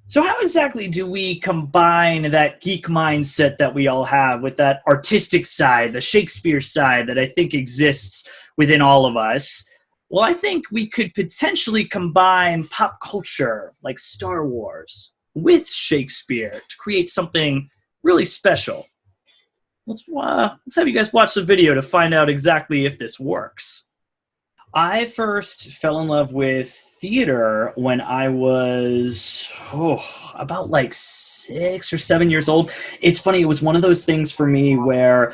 So how exactly do we combine that geek mindset that we all have with that artistic side, the Shakespeare side that I think exists within all of us? Well, I think we could potentially combine pop culture like Star Wars with Shakespeare to create something really special. Let's have you guys watch the video to find out exactly if this works. I first fell in love with theater when I was about like 6 or 7 years old. It's funny, it was one of those things for me where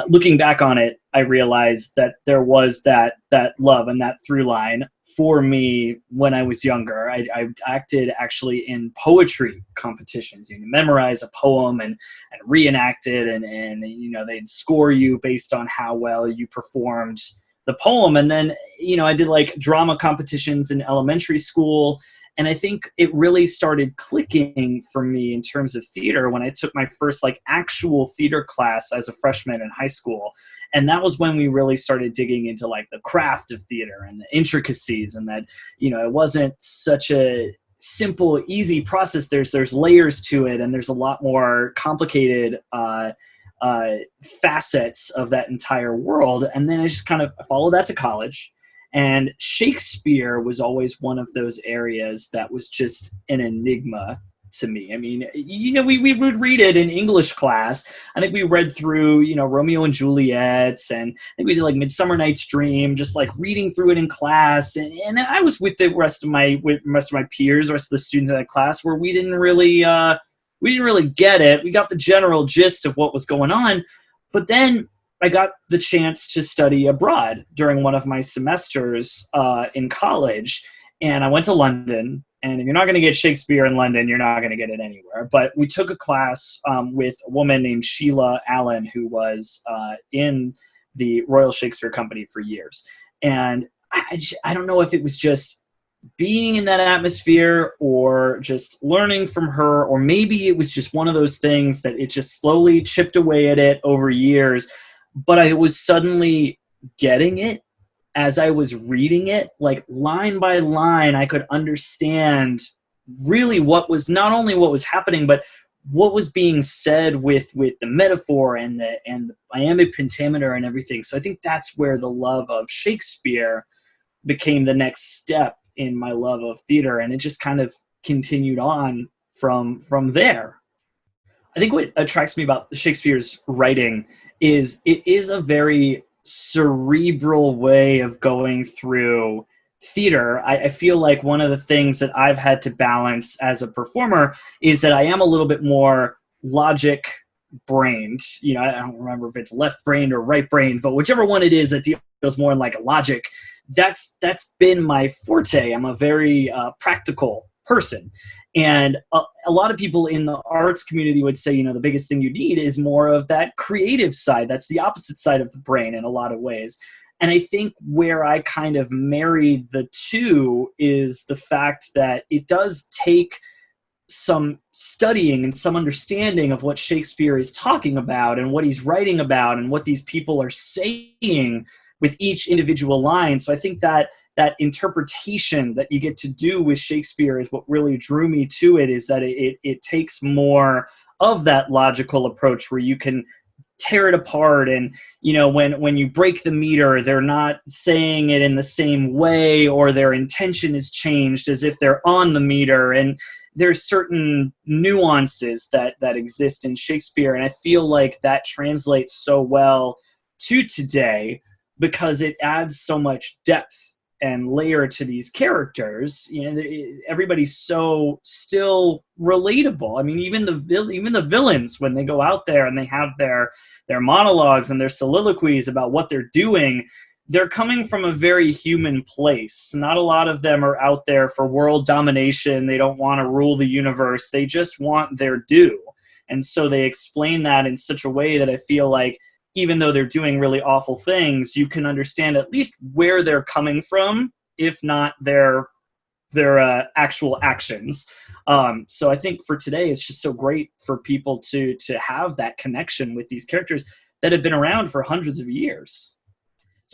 looking back on it, I realized that there was that love and that through line for me when I was younger. I acted actually in poetry competitions. You memorize a poem and reenact it, and you know, they'd score you based on how well you performed the poem. And then, you know, I did like drama competitions in elementary school. And I think it really started clicking for me in terms of theater when I took my first like actual theater class as a freshman in high school. And that was when we really started digging into like the craft of theater and the intricacies, and that, you know, it wasn't such a simple, easy process. There's layers to it, and there's a lot more complicated facets of that entire world. And then I just kind of followed that to college. And Shakespeare was always one of those areas that was just an enigma to me. I mean, you know, we would read it in English class. I think we read through, you know, Romeo and Juliet, and I think we did like Midsummer Night's Dream, just like reading through it in class. And I was with the rest of my peers, the rest of the students in that class, where we didn't really get it. We got the general gist of what was going on. But then I got the chance to study abroad during one of my semesters in college. And I went to London. And if you're not going to get Shakespeare in London, you're not going to get it anywhere. But we took a class with a woman named Sheila Allen, who was in the Royal Shakespeare Company for years. And I don't know if it was just being in that atmosphere or just learning from her, or maybe it was just one of those things that it just slowly chipped away at it over years. But I was suddenly getting it as I was reading it, like line by line. I could understand really what was, not only what was happening, but what was being said with the metaphor and the iambic pentameter and everything. So I think that's where the love of Shakespeare became the next step in my love of theater, and it just kind of continued on from there. I think what attracts me about Shakespeare's writing is it is a very cerebral way of going through theater. I feel like one of the things that I've had to balance as a performer is that I am a little bit more logic brained. You know, I don't remember if it's left brained or right brained, but whichever one it is that deals more in like logic, that's been my forte. I'm a very practical person. And a lot of people in the arts community would say, you know, the biggest thing you need is more of that creative side. That's the opposite side of the brain in a lot of ways. And I think where I kind of married the two is the fact that it does take some studying and some understanding of what Shakespeare is talking about and what he's writing about and what these people are saying with each individual line. So I think that interpretation that you get to do with Shakespeare is what really drew me to it, is that it takes more of that logical approach where you can tear it apart. And, you know, when you break the meter, they're not saying it in the same way, or their intention is changed as if they're on the meter. And there's certain nuances that exist in Shakespeare. And I feel like that translates so well to today because it adds so much depth and layer to these characters. You know, everybody's so still relatable. I mean, even the villains, when they go out there and they have their monologues and their soliloquies about what they're doing, they're coming from a very human place. Not a lot of them are out there for world domination. They don't want to rule the universe. They just want their due. And so they explain that in such a way that I feel like even though they're doing really awful things, you can understand at least where they're coming from, if not their actual actions. So I think for today, it's just so great for people to have that connection with these characters that have been around for hundreds of years.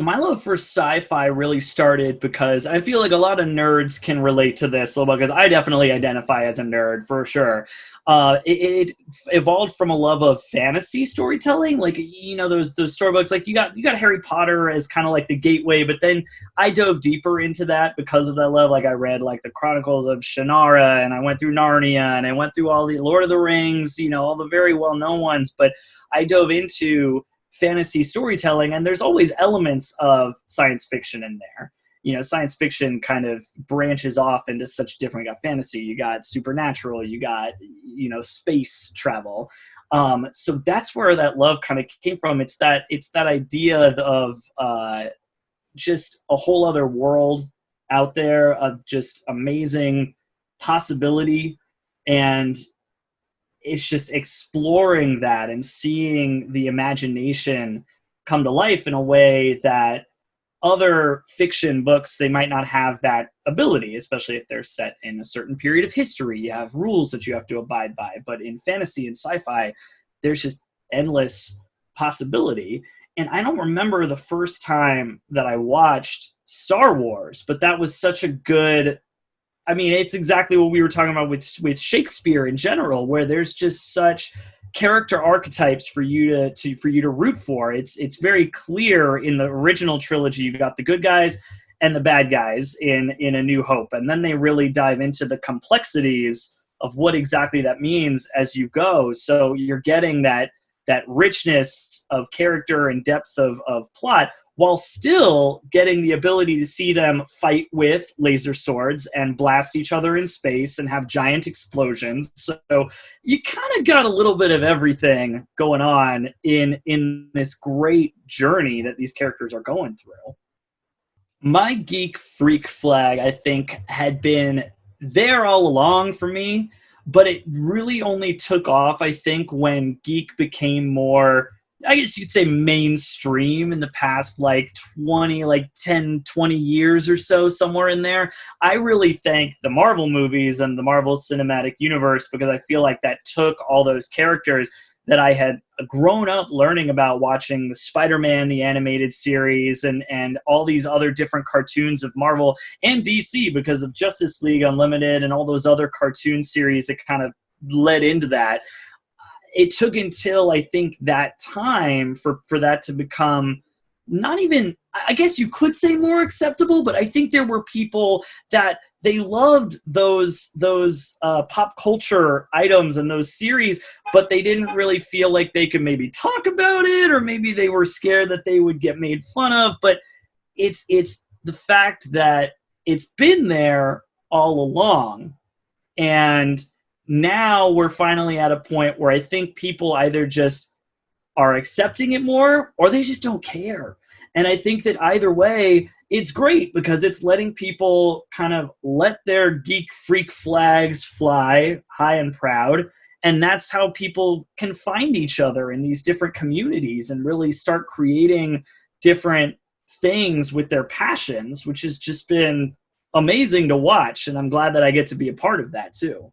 So my love for sci-fi really started because I feel like a lot of nerds can relate to this a little bit, because I definitely identify as a nerd for sure. It evolved from a love of fantasy storytelling, like those storybooks. Like you got Harry Potter as kind of like the gateway, but then I dove deeper into that because of that love. Like I read like the Chronicles of Shannara, and I went through Narnia, and I went through all the Lord of the Rings, all the very well known ones. But I dove into fantasy storytelling, and there's always elements of science fiction in there. Science fiction kind of branches off into such different, you got fantasy, you got supernatural, you got space travel. So that's where that love kind of came from. It's that idea of just a whole other world out there of just amazing possibility, and it's just exploring that and seeing the imagination come to life in a way that other fiction books, they might not have that ability, especially if they're set in a certain period of history. You have rules that you have to abide by. But in fantasy and sci-fi, there's just endless possibility. And I don't remember the first time that I watched Star Wars, but that was such a good, it's exactly what we were talking about with Shakespeare in general, where there's just such character archetypes for you to root for. It's very clear in the original trilogy. You've got the good guys and the bad guys in A New Hope, and then they really dive into the complexities of what exactly that means as you go. So you're getting that richness of character and depth of plot, while still getting the ability to see them fight with laser swords and blast each other in space and have giant explosions. So you kind of got a little bit of everything going on in this great journey that these characters are going through. My geek freak flag, I think, had been there all along for me, but it really only took off, I think, when geek became more, I guess you could say, mainstream in the past 10, 20 years or so, somewhere in there. I really thank the Marvel movies and the Marvel Cinematic Universe, because I feel like that took all those characters that I had grown up learning about watching the Spider-Man, the animated series, and all these other different cartoons of Marvel and DC, because of Justice League Unlimited and all those other cartoon series that kind of led into that. It took until, I think, that time for that to become not even, I guess you could say, more acceptable, but I think there were people that they loved those pop culture items and those series, but they didn't really feel like they could maybe talk about it, or maybe they were scared that they would get made fun of. But it's the fact that it's been there all along, and now we're finally at a point where I think people either just are accepting it more, or they just don't care. And I think that either way, it's great, because it's letting people kind of let their geek freak flags fly high and proud. And that's how people can find each other in these different communities and really start creating different things with their passions, which has just been amazing to watch. And I'm glad that I get to be a part of that too.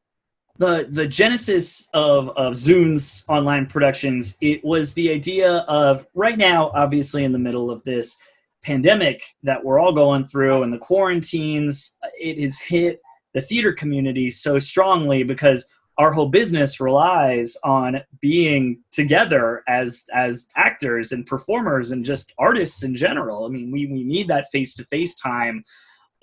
The genesis of Zounds online productions, it was the idea of, right now, obviously in the middle of this pandemic that we're all going through and the quarantines, it has hit the theater community so strongly, because our whole business relies on being together as actors and performers and just artists in general. We need that face-to-face time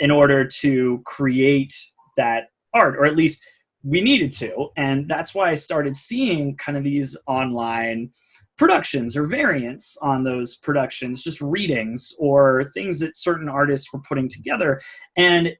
in order to create that art, or at least we needed to. And that's why I started seeing kind of these online productions or variants on those productions, just readings or things that certain artists were putting together. And,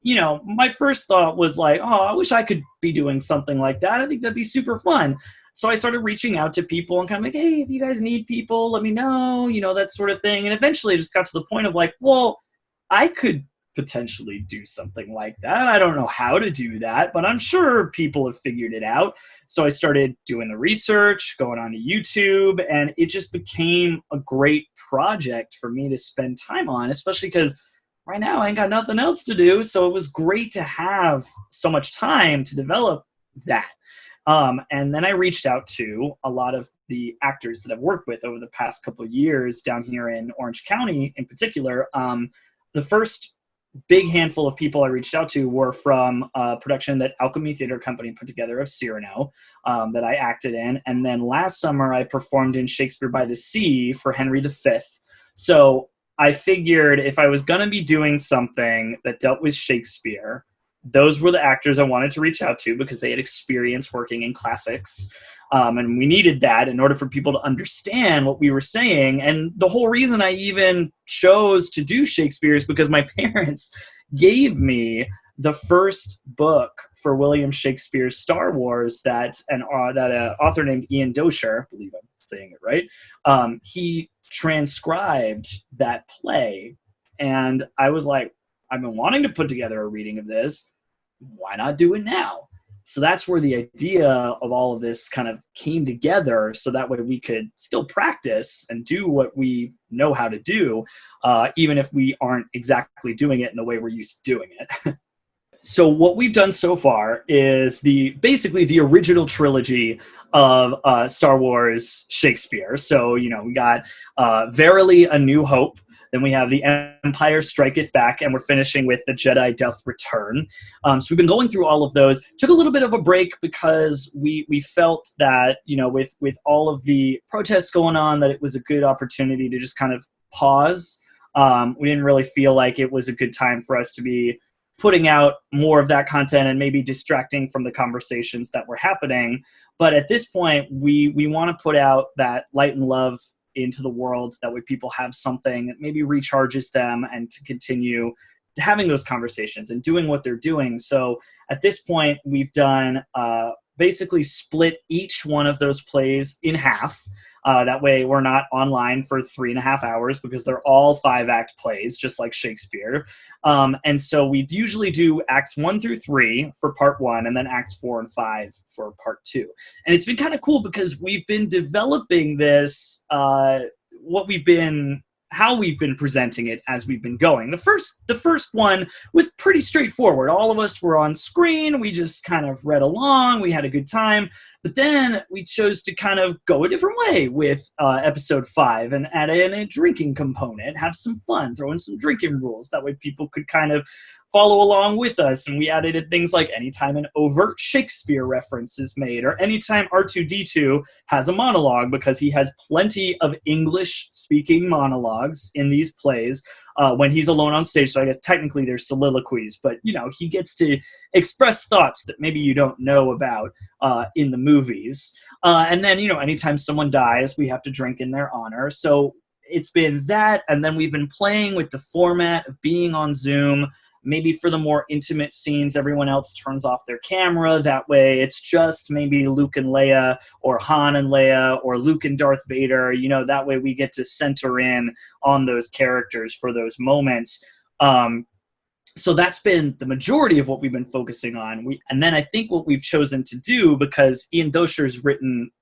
my first thought was like, oh, I wish I could be doing something like that. I think that'd be super fun. So I started reaching out to people and kind of like, hey, if you guys need people, let me know, that sort of thing. And eventually it just got to the point of like, well, I could potentially do something like that. I don't know how to do that, but I'm sure people have figured it out. So I started doing the research, going on to YouTube, and it just became a great project for me to spend time on, especially because right now I ain't got nothing else to do. So it was great to have so much time to develop that. And then I reached out to a lot of the actors that I've worked with over the past couple of years down here in Orange County in particular, the first big handful of people I reached out to were from a production that Alchemy Theater Company put together of Cyrano that I acted in. And then last summer I performed in Shakespeare by the Sea for Henry V. So I figured if I was going to be doing something that dealt with Shakespeare, those were the actors I wanted to reach out to because they had experience working in classics. And we needed that in order for people to understand what we were saying. And the whole reason I even chose to do Shakespeare is because my parents gave me the first book for William Shakespeare's Star Wars that an author named Ian Doescher, I believe I'm saying it right, he transcribed that play. And I was like, I've been wanting to put together a reading of this. Why not do it now? So that's where the idea of all of this kind of came together, so that way we could still practice and do what we know how to do, even if we aren't exactly doing it in the way we're used to doing it. So what we've done so far is basically the original trilogy of Star Wars Shakespeare. So, we got Verily, A New Hope. Then we have The Empire Striketh Back, and we're finishing with The Jedi Doth Return. So we've been going through all of those. Took a little bit of a break because we felt that, with all of the protests going on, that it was a good opportunity to just kind of pause. We didn't really feel like it was a good time for us to be putting out more of that content and maybe distracting from the conversations that were happening. But at this point, we want to put out that light and love into the world. That way people have something that maybe recharges them and to continue having those conversations and doing what they're doing. So at this point, we've done basically split each one of those plays in half. That way we're not online for 3.5 hours because they're all 5-act plays, just like Shakespeare. And so we usually do acts 1 through 3 for part 1 and then acts 4 and 5 for part 2. And it's been kind of cool because we've been developing this, how we've been presenting it as we've been going. The first one was pretty straightforward. All of us were on screen. We just kind of read along. We had a good time. But then we chose to kind of go a different way with episode 5 and add in a drinking component, have some fun, throw in some drinking rules. That way people could kind of follow along with us. And we added in things like anytime an overt Shakespeare reference is made, or anytime R2-D2 has a monologue, because he has plenty of English-speaking monologues in these plays when he's alone on stage. So I guess technically there's soliloquies, but he gets to express thoughts that maybe you don't know about in the movies. And then, anytime someone dies, we have to drink in their honor. So it's been that, and then we've been playing with the format of being on Zoom. Maybe for the more intimate scenes, everyone else turns off their camera. That way it's just maybe Luke and Leia, or Han and Leia, or Luke and Darth Vader. That way we get to center in on those characters for those moments. So that's been the majority of what we've been focusing on. And then I think what we've chosen to do, because Ian Doescher's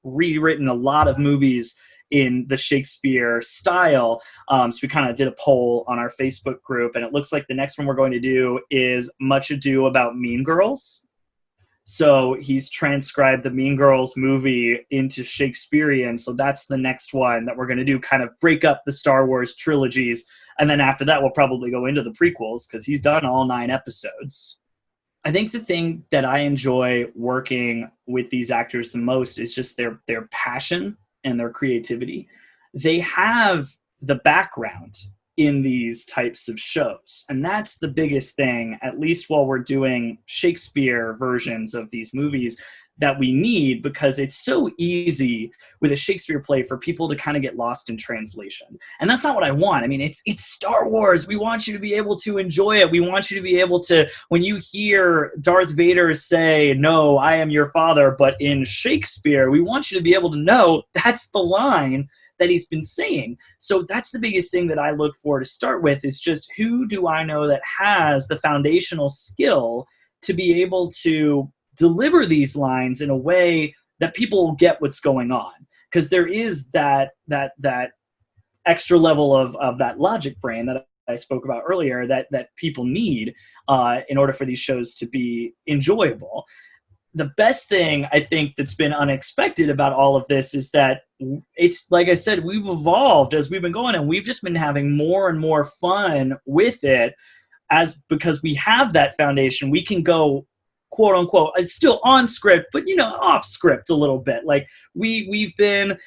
rewritten a lot of movies in the Shakespeare style. So we kind of did a poll on our Facebook group, and it looks like the next one we're going to do is Much Ado About Mean Girls. So he's transcribed the Mean Girls movie into Shakespearean. So that's the next one that we're going to do, kind of break up the Star Wars trilogies. And then after that, we'll probably go into the prequels because he's done all 9 episodes. I think the thing that I enjoy working with these actors the most is just their passion and their creativity. They have the background in these types of shows. And that's the biggest thing, at least while we're doing Shakespeare versions of these movies, that we need, because it's so easy with a Shakespeare play for people to kind of get lost in translation. And that's not what I want. I mean, it's Star Wars. We want you to be able to enjoy it. We want you to be able to, when you hear Darth Vader say, "No, I am your father," but in Shakespeare, we want you to be able to know that's the line that he's been saying. So that's the biggest thing that I look for to start with, is just who do I know that has the foundational skill to be able to deliver these lines in a way that people will get what's going on. Because there is that extra level of that logic brain that I spoke about earlier that people need in order for these shows to be enjoyable. the best thing I think that's been unexpected about all of this is that it's, like I said, we've evolved as we've been going, and we've just been having more and more fun with it, as because we have that foundation. We can go, quote unquote, it's still on script, but off script a little bit. Like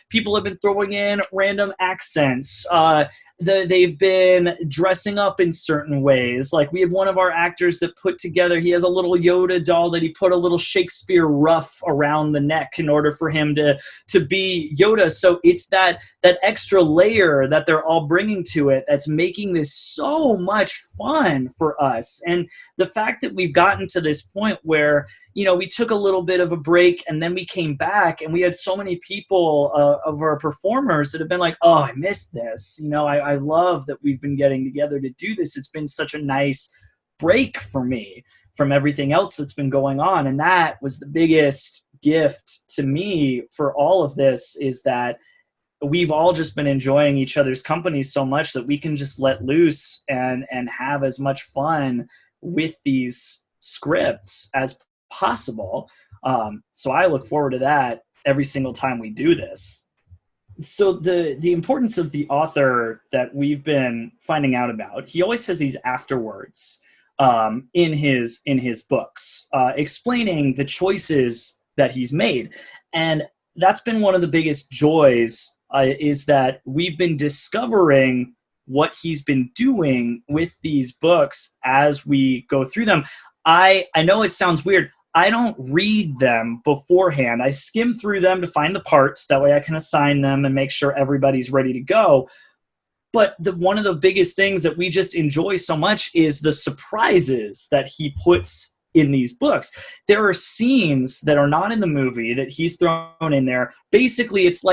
people have been throwing in random accents. They've been dressing up in certain ways. Like, we have one of our actors that put together, he has a little Yoda doll that he put a little Shakespeare ruff around the neck in order for him to be Yoda. So it's that extra layer that they're all bringing to it that's making this so much fun for us. And the fact that we've gotten to this point where, we took a little bit of a break and then we came back, and we had so many people of our performers that have been like, oh, I missed this. I love that we've been getting together to do this. It's been such a nice break for me from everything else that's been going on. And that was the biggest gift to me for all of this, is that we've all just been enjoying each other's company so much that we can just let loose and have as much fun with these scripts as possible. So I look forward to that every single time we do this. So the importance of the author that we've been finding out about, he always has these afterwords in his books, explaining the choices that he's made. And that's been one of the biggest joys, is that we've been discovering what he's been doing with these books as we go through them. I know it sounds weird. I don't read them beforehand. I skim through them to find the parts. That way I can assign them and make sure everybody's ready to go. But one of the biggest things that we just enjoy so much is the surprises that he puts in these books. There are scenes that are not in the movie that he's thrown in there. Basically, it's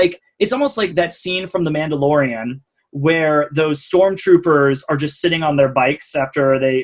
almost like that scene from The Mandalorian where those stormtroopers are just sitting on their bikes after they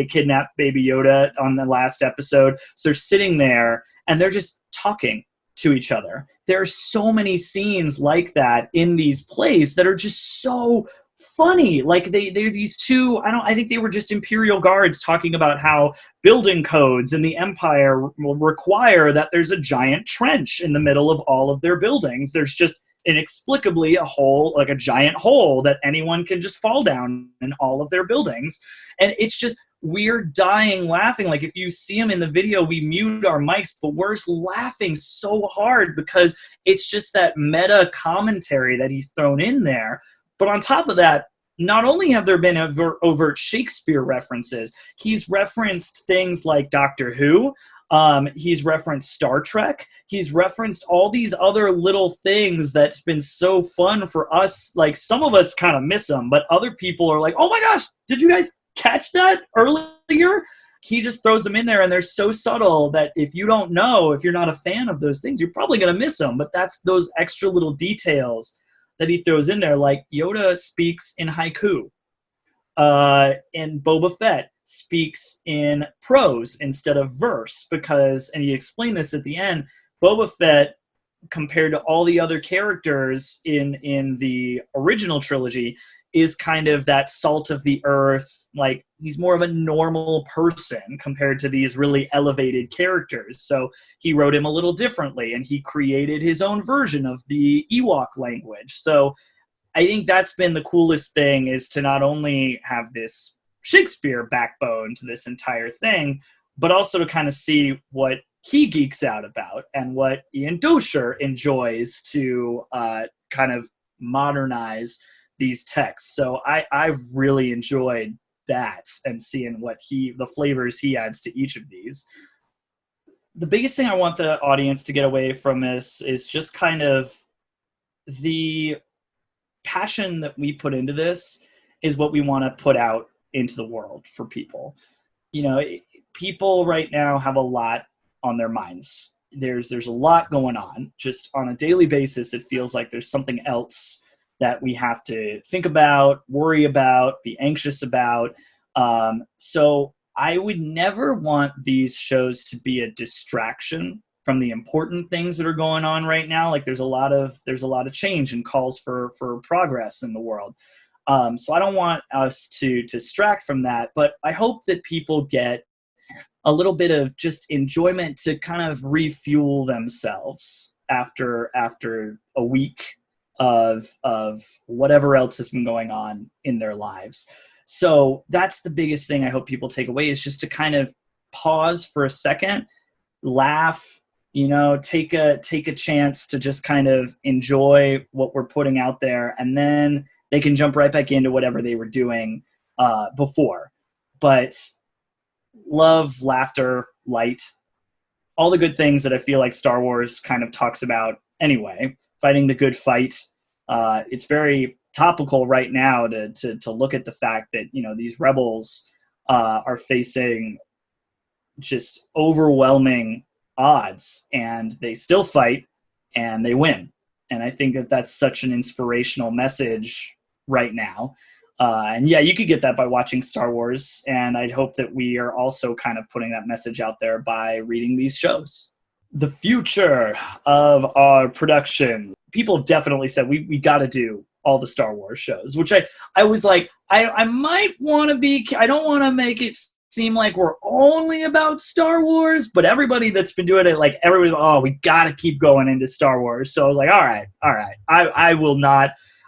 kidnap Baby Yoda on the last episode. So they're sitting there and they're just talking to each other. There are so many scenes like that in these plays that are just so funny. Like they're these two, I think they were just Imperial guards talking about how building codes in the Empire will require that there's a giant trench in the middle of all of their buildings. There's just inexplicably a hole, like a giant hole that anyone can just fall down in all of their buildings. And it's just, we're dying laughing. Like, if you see them in the video, we mute our mics, but we're laughing so hard because it's just that meta commentary that he's thrown in there. But on top of that, not only have there been overt Shakespeare references, he's referenced things like Doctor Who, he's referenced Star Trek, he's referenced all these other little things that's been so fun for us. Like, some of us kind of miss them, but other people are like, oh my gosh, did you guys catch that earlier? He just throws them in there, and they're so subtle that if you don't know, if you're not a fan of those things, you're probably going to miss them. But that's those extra little details that he throws in there. Like, Yoda speaks in haiku, and Boba Fett speaks in prose instead of verse, because, and he explained this at the end, Boba Fett, compared to all the other characters in the original trilogy, is kind of that salt of the earth. Like, he's more of a normal person compared to these really elevated characters. So he wrote him a little differently, and he created his own version of the Ewok language. So I think that's been the coolest thing, is to not only have this Shakespeare backbone to this entire thing, but also to kind of see what he geeks out about and what Ian Doescher enjoys to kind of modernize these texts. So I've really enjoyed that, and seeing what the flavors he adds to each of these. The biggest thing I want the audience to get away from this is just kind of the passion that we put into this is what we want to put out into the world for people. People right now have a lot on their minds. There's a lot going on. Just on a daily basis, it feels like there's something else that we have to think about, worry about, be anxious about. So I would never want these shows to be a distraction from the important things that are going on right now. Like, there's a lot of change and calls for progress in the world. So I don't want us to distract from that, but I hope that people get a little bit of just enjoyment to kind of refuel themselves after a week of whatever else has been going on in their lives. So that's the biggest thing I hope people take away, is just to kind of pause for a second, laugh, take a chance to just kind of enjoy what we're putting out there, and then they can jump right back into whatever they were doing before. But love, laughter, light, all the good things that I feel like Star Wars kind of talks about anyway. Fighting the good fight. It's very topical right now to look at the fact that these rebels are facing just overwhelming odds, and they still fight and they win. And I think that that's such an inspirational message right now. And yeah, you could get that by watching Star Wars, and I'd hope that we are also kind of putting that message out there by reading these shows. The future of our production. People have definitely said we got to do all the Star Wars shows, which I was like, I might want to be, I don't want to make it seem like we're only about Star Wars, but everybody that's been doing it, like everybody, oh, we got to keep going into Star Wars. So I was like, all right.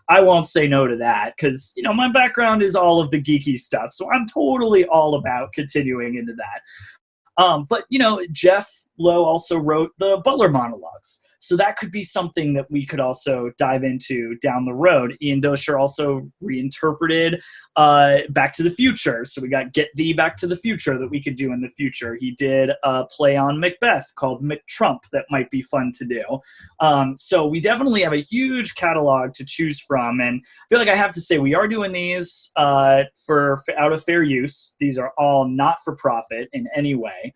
I won't say no to that, because, my background is all of the geeky stuff. So I'm totally all about continuing into that. But, Jeff Lowe also wrote the Butler monologues. So that could be something that we could also dive into down the road. Ian Doescher also reinterpreted Back to the Future. So we got Get Thee Back to the Future that we could do in the future. He did a play on Macbeth called McTrump that might be fun to do. So we definitely have a huge catalog to choose from. And I feel like I have to say, we are doing these for out of fair use. These are all not for profit in any way.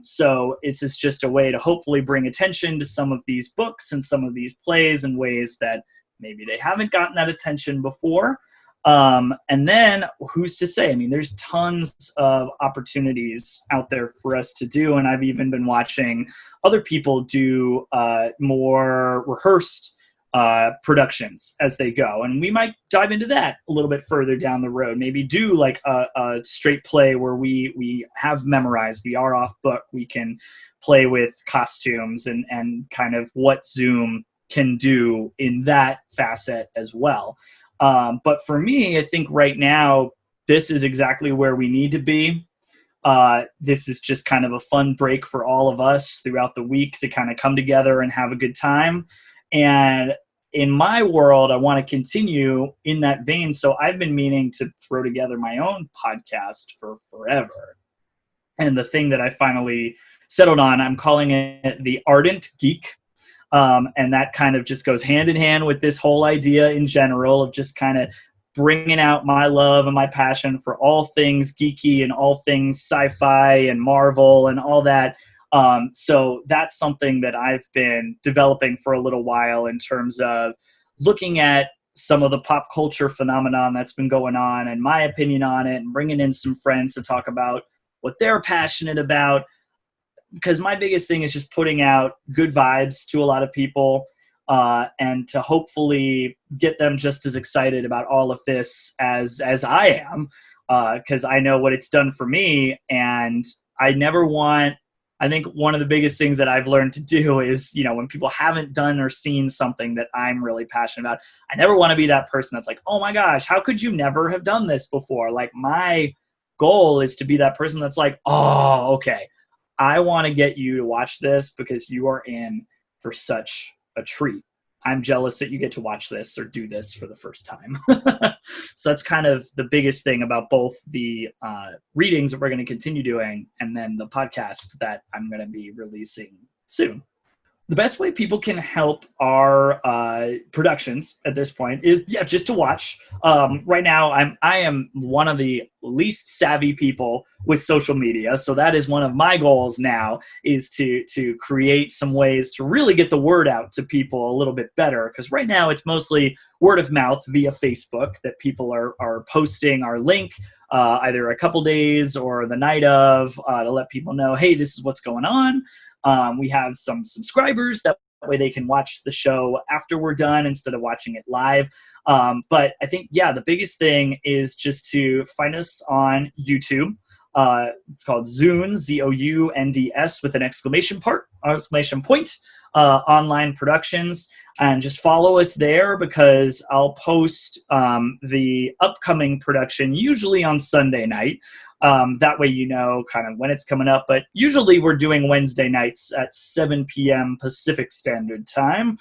So this is just a way to hopefully bring attention to some of these books and some of these plays in ways that maybe they haven't gotten that attention before. And then who's to say? I mean, there's tons of opportunities out there for us to do. And I've even been watching other people do more rehearsed productions as they go. And we might dive into that a little bit further down the road. Maybe do like a straight play where we have memorized, we are off book, we can play with costumes and kind of what Zoom can do in that facet as well. But for me, I think right now, this is exactly where we need to be. This is just kind of a fun break for all of us throughout the week to kind of come together and have a good time. And in my world, I want to continue in that vein. So I've been meaning to throw together my own podcast for forever. And the thing that I finally settled on, I'm calling it The Ardent Geek. And that kind of just goes hand in hand with this whole idea in general of just kind of bringing out my love and my passion for all things geeky and all things sci-fi and Marvel and all that. So that's something that I've been developing for a little while in terms of looking at some of the pop culture phenomenon that's been going on and my opinion on it, and bringing in some friends to talk about what they're passionate about. Because my biggest thing is just putting out good vibes to a lot of people, and to hopefully get them just as excited about all of this as I am, because I know what it's done for me. And I think one of the biggest things that I've learned to do is, when people haven't done or seen something that I'm really passionate about, I never want to be that person that's like, oh my gosh, how could you never have done this before? Like, my goal is to be that person that's like, oh, okay, I want to get you to watch this because you are in for such a treat. I'm jealous that you get to watch this or do this for the first time. So that's kind of the biggest thing about both the readings that we're going to continue doing and then the podcast that I'm going to be releasing soon. The best way people can help our productions at this point is, just to watch. Right now, I am one of the least savvy people with social media, so that is one of my goals now, is to create some ways to really get the word out to people a little bit better. Because right now, it's mostly word of mouth via Facebook that people are posting our link either a couple days or the night of to let people know, hey, this is what's going on. We have some subscribers, that way they can watch the show after we're done instead of watching it live. But I think, the biggest thing is just to find us on YouTube. It's called Zounds, Zounds, with an exclamation point, online productions. And just follow us there, because I'll post the upcoming production usually on Sunday night. That way you know kind of when it's coming up. But usually we're doing Wednesday nights at 7 p.m. Pacific Standard Time.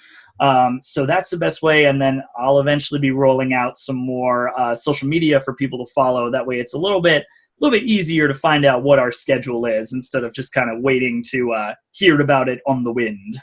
So that's the best way. And then I'll eventually be rolling out some more social media for people to follow. That way it's a little bit easier to find out what our schedule is, instead of just kind of waiting to hear about it on the wind.